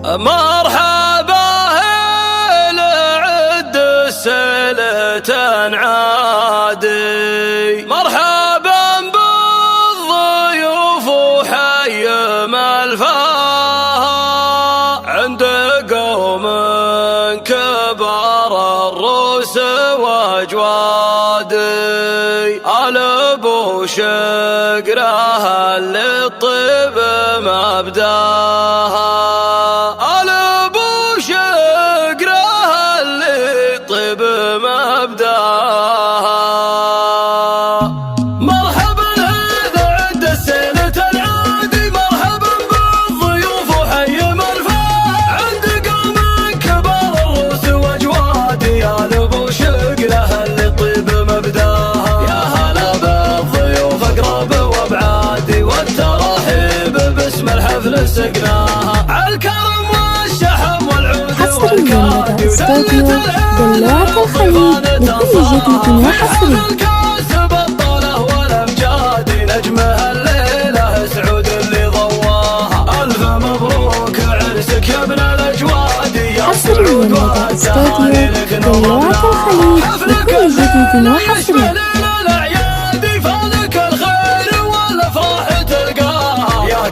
مرحبا لعد السلة عادي، مرحبا بالضيوف وحي ملفاها عند قوم كبار الروس واجوادي. آل ابو شقره للطيب مبداها، آل ابو شقره للطيب مبداها. مرحبا هذا عند السنة العادي، مرحبا بالضيوف وحي مرفاه عند قوم كبار الروس واجوادي. آل ابو شقره للطيب مبداها، يا هلا بالضيوف اقرب وابعادي، والترحيب باسم الحفل سقناها عالكرم والشحم والعود والكادي. استوديو دلوعة الخليج لكل جديد وحصري. الكاسب الطله والامجادي، نجمها الليله سعود اللي ضواها. الف مبروك عرسك يا ابن الاجوادي، يا سعود استوديو دلوعة الخليج لكل جديد وحصري.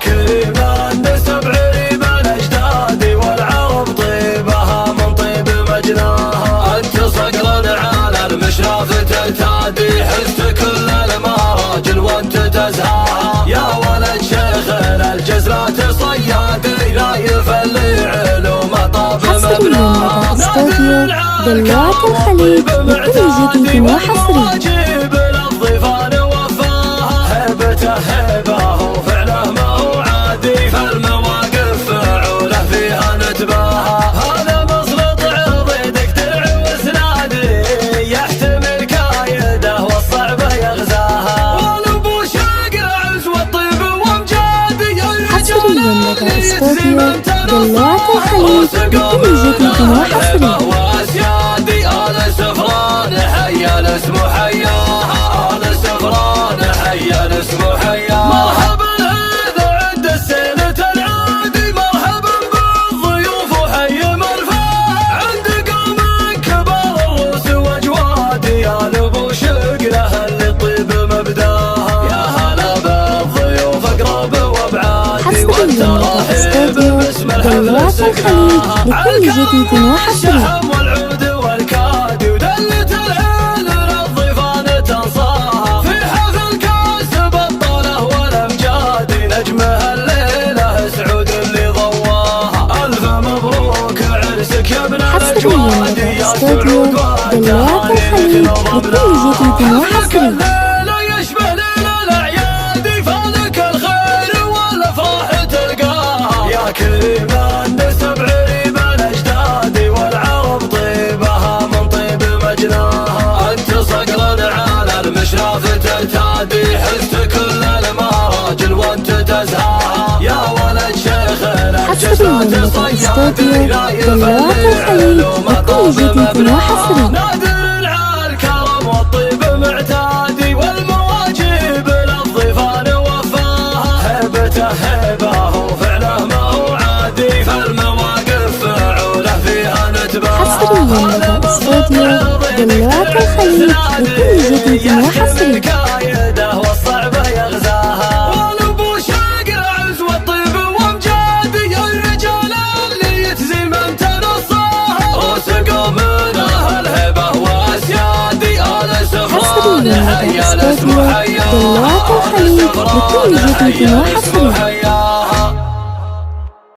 كريمة النسب عريمة الأجدادي، والعرب طيبها من طيب مجناها. أنت صقر على المشراف ترتادي، حزت كل المراجل وانت تزهاها. يا ولد شيخنا الجزرات صيادي، لا يفلي علومه طاب مبناها. استوديو دلوعة الخليج لكل جديد وحصري. واجب للضيفان وفاها، هيبته هيبه وفعله ما فالمواقف فعوله فيها نتباها. هذا مسلط عرضيدك درع وسنادي، يحتمل كايده والصعبه يغزاها. والابو شاقر عز والطيب وامجادي، حصريا لدى استوديو دلوعة الخليج لكل جديد وحصري. واسيادي آل سفران حيا الاسم حياها، آل سفران حيا الاسم حياها. مرحبا هذا عند السنة العادي، مرحبا بالضيوف وحي مرفاه عند قوم كبار الروس واجوادي. آل ابو شقره للطيب مبداها، يا هلا بالضيوف اقرب وابعادي، والترحيب باسم الحفل سقناها لكل جديد وحصري. والعود والكادي، ودلة العين للضيفان تنصاها. في حفل كاسب الطله والامجادي، نجمها الليله سعود اللي ضواها. الف مبروك عرسك يا ابن الاجوادي، يا سعود دلوعة الخليج لكل جديد وحصري. لا يشبه ليل الاعياد، فلك الخير والافراح تلقاها. يا كريمه النسب عريمه الاجدادي، والعرب طيبها من طيب مجناها. انت صقر على المشراف ترتادي، حزت كل المراجل وانت تزهاها. يا ولد شيخنا الجزرات صيادي، لا يفلي علومه طاب مبناها. نادر الكرم والطيب معتادي، والمواجب للضيفان وفاها. هيبته هيبه وفعله ما هو عادي، فالمواقف فعوله فيها نتباها. حصريا لدى استوديو دلوعة الخليج لكل جديد وحصري. كايده والصعبه يغزاها. والابو شاقر عز والطيب وامجادي، الرجال اللي يتزي من تنصاها. روس قومنا الهبه واسيادي، آل سفران حيا الاسم حياها. دلوعة الخليج لكل جديد وحصري.